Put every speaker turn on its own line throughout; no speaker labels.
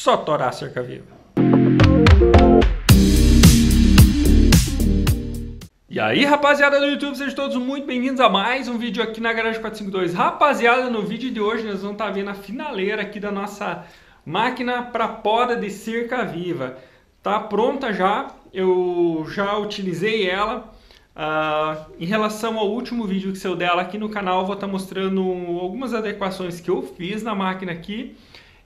só torar a cerca viva. E aí, rapaziada do YouTube, sejam todos muito bem-vindos a mais um vídeo aqui na Garagem 452. Rapaziada, no vídeo de hoje nós vamos estar vendo a finaleira aqui da nossa máquina para poda de cerca viva. Tá pronta já, eu já utilizei ela. Em relação ao último vídeo que saiu dela aqui no canal, eu vou estar mostrando algumas adequações que eu fiz na máquina aqui.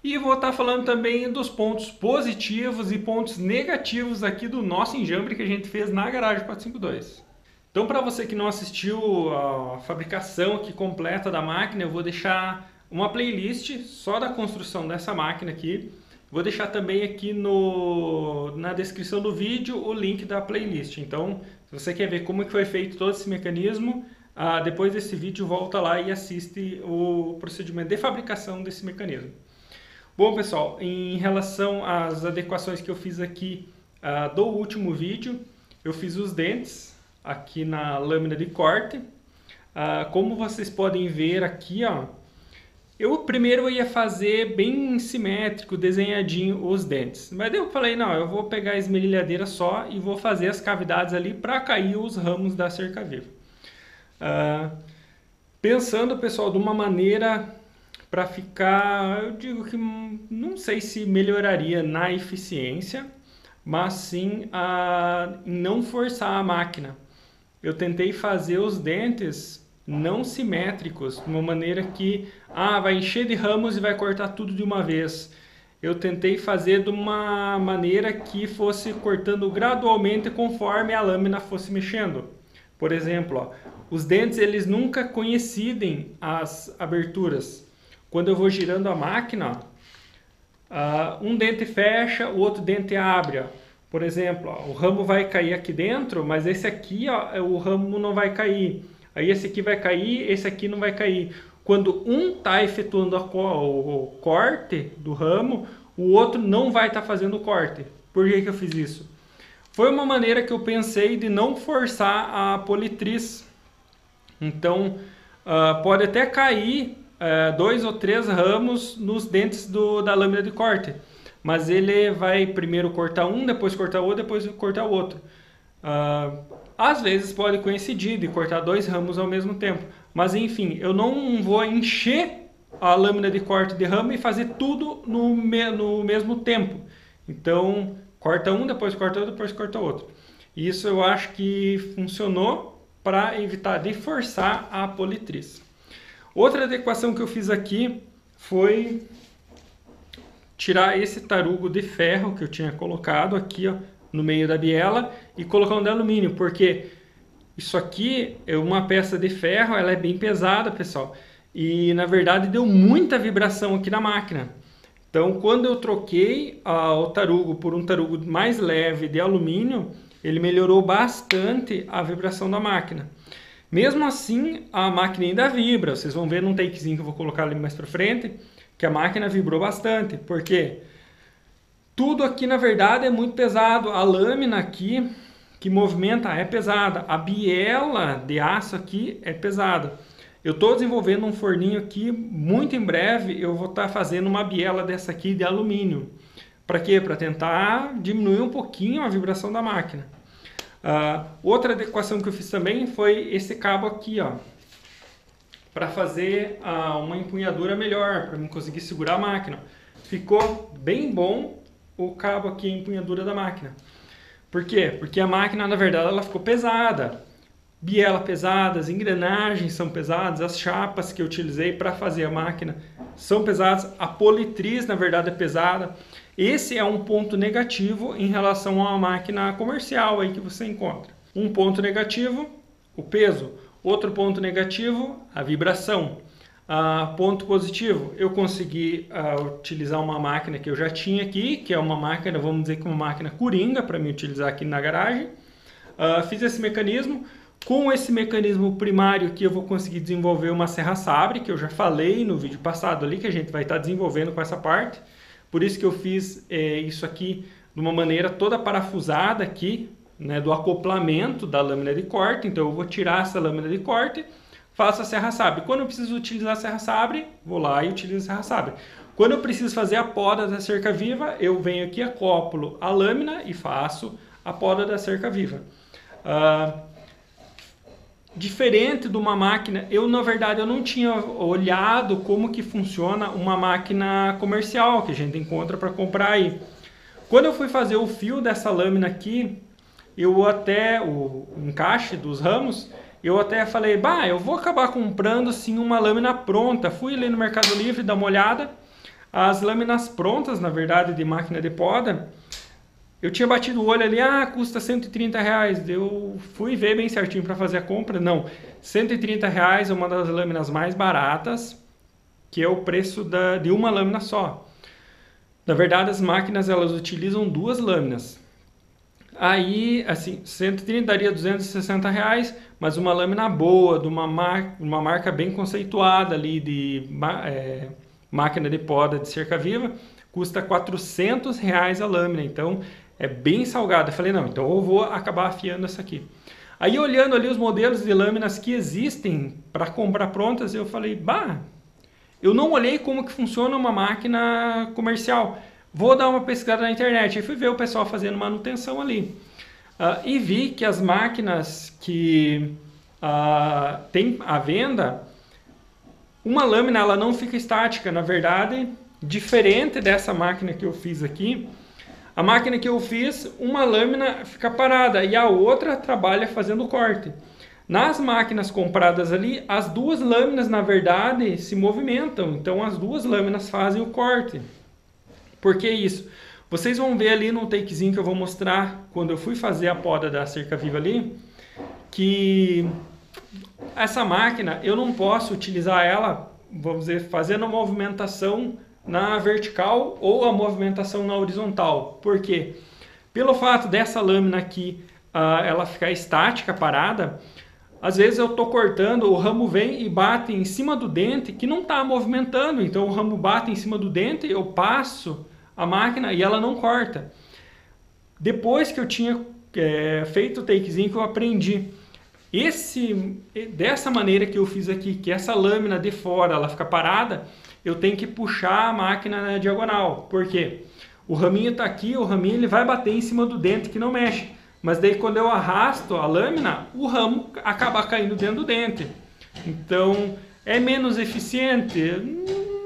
E vou estar falando também dos pontos positivos e pontos negativos aqui do nosso enjambre que a gente fez na Garagem 452. Então, para você que não assistiu a fabricação aqui completa da máquina, eu vou deixar uma playlist só da construção dessa máquina aqui. Vou deixar também aqui na descrição do vídeo o link da playlist. Então, se você quer ver como que foi feito todo esse mecanismo, depois desse vídeo volta lá e assiste o procedimento de fabricação desse mecanismo. Bom, pessoal, em relação às adequações que eu fiz aqui do último vídeo, eu fiz os dentes aqui na lâmina de corte. Como vocês podem ver aqui, ó, primeiro ia fazer bem simétrico, desenhadinho os dentes. Mas daí eu falei, não, eu vou pegar a esmerilhadeira só e vou fazer as cavidades ali para cair os ramos da cerca viva. Pensando, pessoal, de uma maneira para ficar, eu digo que não sei se melhoraria na eficiência, mas sim em não forçar a máquina. Eu tentei fazer os dentes não simétricos, de uma maneira que vai encher de ramos e vai cortar tudo de uma vez. Eu tentei fazer de uma maneira que fosse cortando gradualmente conforme a lâmina fosse mexendo. Por exemplo, ó, os dentes eles nunca coincidem as aberturas. Quando eu vou girando a máquina, um dente fecha, o outro dente abre. Ó. Por exemplo, ó, o ramo vai cair aqui dentro, mas esse aqui, ó, o ramo não vai cair. Aí esse aqui vai cair, esse aqui não vai cair. Quando um está efetuando o corte do ramo, o outro não vai estar fazendo o corte. Por que eu fiz isso? Foi uma maneira que eu pensei de não forçar a politriz. Então, pode até cair 2 ou 3 ramos nos dentes da lâmina de corte. Mas ele vai primeiro cortar um, depois cortar o outro, depois cortar o outro. Às vezes pode coincidir de cortar 2 ramos ao mesmo tempo. Mas enfim, eu não vou encher a lâmina de corte de ramo e fazer tudo no mesmo tempo. Então, corta um, depois corta outro, depois corta outro. Isso eu acho que funcionou para evitar de forçar a politriz. Outra adequação que eu fiz aqui foi tirar esse tarugo de ferro que eu tinha colocado aqui, ó, no meio da biela e colocar um de alumínio, porque isso aqui é uma peça de ferro, ela é bem pesada, pessoal, e na verdade deu muita vibração aqui na máquina. Então, quando eu troquei o tarugo por um tarugo mais leve de alumínio, ele melhorou bastante a vibração da máquina. Mesmo assim, a máquina ainda vibra. Vocês vão ver num takezinho que eu vou colocar ali mais para frente, que a máquina vibrou bastante. Por quê? Tudo aqui, na verdade, é muito pesado. A lâmina aqui, que movimenta, é pesada. A biela de aço aqui é pesada. Eu estou desenvolvendo um forninho aqui. Muito em breve, eu vou estar fazendo uma biela dessa aqui de alumínio. Para quê? Para tentar diminuir um pouquinho a vibração da máquina. Outra adequação que eu fiz também foi esse cabo aqui, ó, para fazer uma empunhadura melhor, para eu conseguir segurar a máquina. Ficou bem bom o cabo aqui, a empunhadura da máquina. Por quê? Porque a máquina, na verdade, ela ficou pesada. Biela pesada, as engrenagens são pesadas, as chapas que eu utilizei para fazer a máquina são pesadas, a politriz, na verdade, é pesada. Esse é um ponto negativo em relação a uma máquina comercial aí que você encontra. Um ponto negativo, o peso. Outro ponto negativo, a vibração. Ponto positivo, eu consegui utilizar uma máquina que eu já tinha aqui, que é uma máquina, vamos dizer que uma máquina coringa para me utilizar aqui na garagem. Fiz esse mecanismo. Com esse mecanismo primário aqui eu vou conseguir desenvolver uma serra sabre, que eu já falei no vídeo passado ali, que a gente vai estar desenvolvendo com essa parte. Por isso que eu fiz isso aqui de uma maneira toda parafusada aqui, né, do acoplamento da lâmina de corte. Então eu vou tirar essa lâmina de corte, faço a serra sabre. Quando eu preciso utilizar a serra sabre, vou lá e utilizo a serra sabre. Quando eu preciso fazer a poda da cerca viva, eu venho aqui, acoplo a lâmina e faço a poda da cerca viva. Diferente de uma máquina, na verdade eu não tinha olhado como que funciona uma máquina comercial que a gente encontra para comprar aí. Quando eu fui fazer o fio dessa lâmina aqui, o encaixe dos ramos, eu até falei, eu vou acabar comprando sim uma lâmina pronta. Fui ali no Mercado Livre dar uma olhada. As lâminas prontas, na verdade, de máquina de poda, eu tinha batido o olho ali, custa R$130. Eu fui ver bem certinho para fazer a compra. Não, R$130 é uma das lâminas mais baratas, que é o preço de uma lâmina só. Na verdade, as máquinas elas utilizam duas lâminas. Aí, assim, 130 daria R$260, mas uma lâmina boa, de uma marca bem conceituada ali de máquina de poda de cerca viva, custa R$400 a lâmina. Então, é bem salgada. Eu falei, não, então eu vou acabar afiando essa aqui. Aí, olhando ali os modelos de lâminas que existem para comprar prontas, eu falei, eu não olhei como que funciona uma máquina comercial. Vou dar uma pesquisada na internet. Aí fui ver o pessoal fazendo manutenção ali. E vi que as máquinas que tem à venda, uma lâmina ela não fica estática. Na verdade, diferente dessa máquina que eu fiz aqui, a máquina que eu fiz, uma lâmina fica parada e a outra trabalha fazendo corte. Nas máquinas compradas ali, as duas lâminas, na verdade, se movimentam. Então, as duas lâminas fazem o corte. Por que isso? Vocês vão ver ali no takezinho que eu vou mostrar, quando eu fui fazer a poda da cerca viva ali, que essa máquina, eu não posso utilizar ela, vamos dizer, fazendo a movimentação na vertical ou a movimentação na horizontal. Por quê? Pelo fato dessa lâmina aqui, ela ficar estática, parada, às vezes eu estou cortando, o ramo vem e bate em cima do dente que não está movimentando. Então o ramo bate em cima do dente, eu passo a máquina e ela não corta. Depois que eu tinha feito o takezinho que eu aprendi. Dessa maneira que eu fiz aqui, que essa lâmina de fora ela fica parada, eu tenho que puxar a máquina na diagonal. Por quê? O raminho está aqui, o raminho ele vai bater em cima do dente que não mexe. Mas daí quando eu arrasto a lâmina, o ramo acaba caindo dentro do dente. Então, é menos eficiente?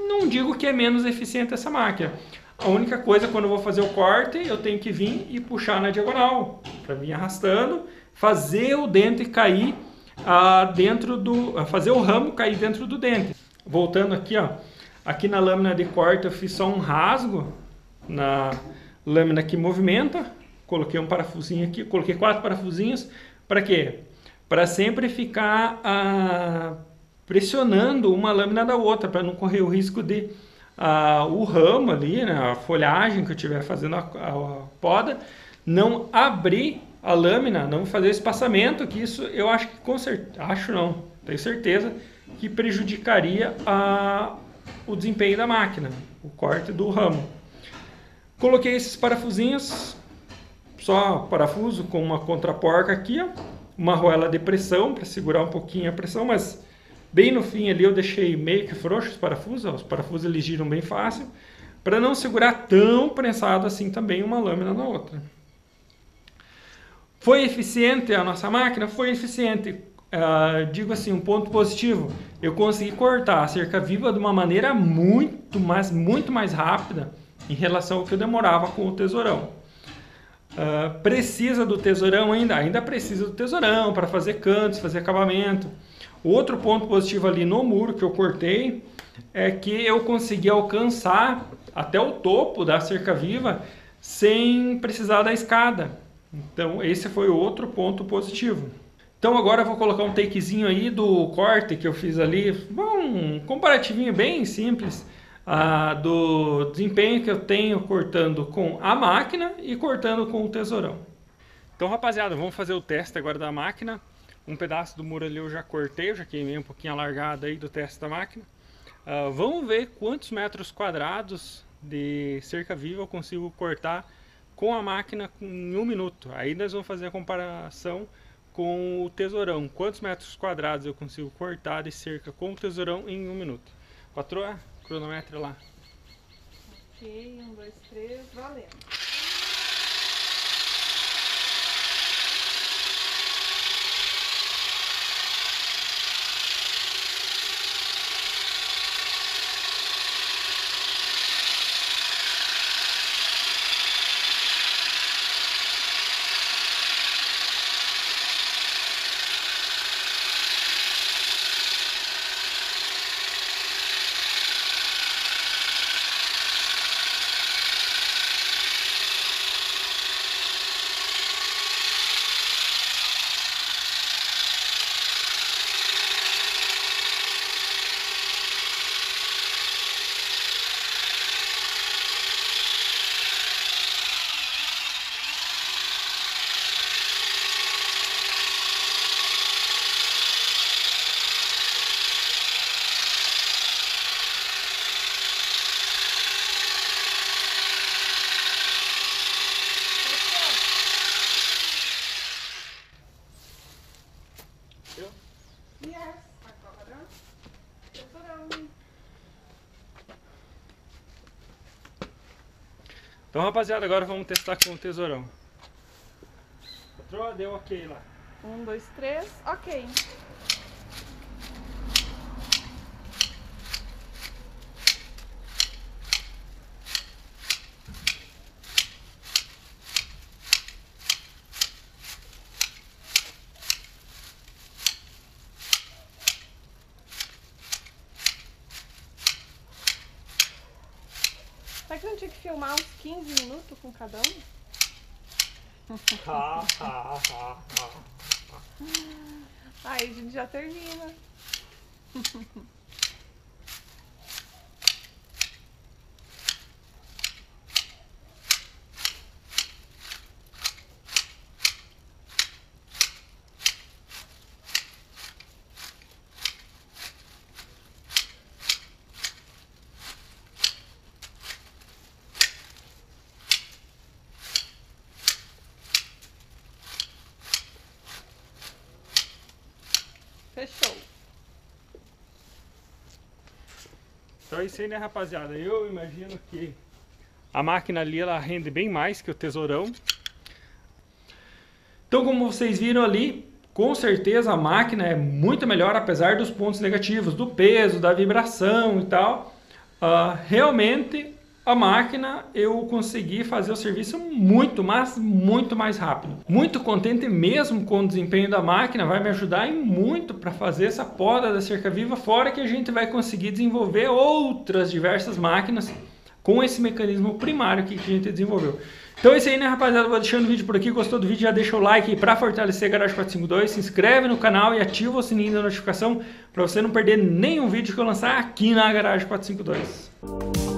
Não digo que é menos eficiente essa máquina. A única coisa, quando eu vou fazer o corte, eu tenho que vir e puxar na diagonal. Para vir arrastando, fazer o dente cair fazer o ramo cair dentro do dente. Voltando aqui, aqui na lâmina de corte eu fiz só um rasgo na lâmina que movimenta. Coloquei um parafusinho aqui, coloquei 4 parafusinhos. Para quê? Para sempre ficar pressionando uma lâmina da outra, para não correr o risco de o ramo ali, né, a folhagem que eu estiver fazendo a poda, não abrir a lâmina, não fazer espaçamento, que isso eu acho que tenho certeza que prejudicaria o desempenho da máquina, o corte do ramo. Coloquei esses parafusinhos, só parafuso com uma contraporca aqui, uma argoela de pressão para segurar um pouquinho a pressão, mas bem no fim ali eu deixei meio que frouxos os parafusos eles giram bem fácil, para não segurar tão prensado assim também uma lâmina na outra. Foi eficiente a nossa máquina? Foi eficiente. Digo assim, um ponto positivo, eu consegui cortar a cerca viva de uma maneira muito mais rápida em relação ao que eu demorava com o tesourão. Precisa do tesourão ainda precisa do tesourão para fazer cantos, fazer acabamento. Outro ponto positivo ali no muro que eu cortei é que eu consegui alcançar até o topo da cerca viva sem precisar da escada. Então esse foi outro ponto positivo. Então agora eu vou colocar um takezinho aí do corte que eu fiz ali, um comparativinho bem simples do desempenho que eu tenho cortando com a máquina e cortando com o tesourão. Então rapaziada, vamos fazer o teste agora da máquina. Um pedaço do muro ali eu já cortei, eu já queimei um pouquinho a largada aí do teste da máquina. Vamos ver quantos metros quadrados de cerca viva eu consigo cortar com a máquina em 1 minuto. Aí nós vamos fazer a comparação com o tesourão. Quantos metros quadrados eu consigo cortar de cerca com o tesourão em 1 minuto. Patroa, cronômetro lá.
Ok, 1, 2, 3, valendo. Yes, agora tesourão.
Então, rapaziada, agora vamos testar com o tesourão. Patroa, deu ok lá.
1, 2, 3, ok. Será que não tinha que filmar uns 15 minutos com cada um? Aí a gente já termina. Fechou.
Então é isso aí, né, rapaziada? Eu imagino que a máquina ali, ela rende bem mais que o tesourão. Então, como vocês viram ali, com certeza a máquina é muito melhor, apesar dos pontos negativos, do peso, da vibração e tal. Realmente, a máquina, eu consegui fazer o serviço muito mais rápido. Muito contente mesmo com o desempenho da máquina, vai me ajudar e muito para fazer essa poda da cerca viva, fora que a gente vai conseguir desenvolver outras diversas máquinas com esse mecanismo primário que a gente desenvolveu. Então é isso aí, né, rapaziada? Vou deixando o vídeo por aqui. Gostou do vídeo? Já deixa o like aí para fortalecer a Garagem 452. Se inscreve no canal e ativa o sininho da notificação para você não perder nenhum vídeo que eu lançar aqui na Garagem 452.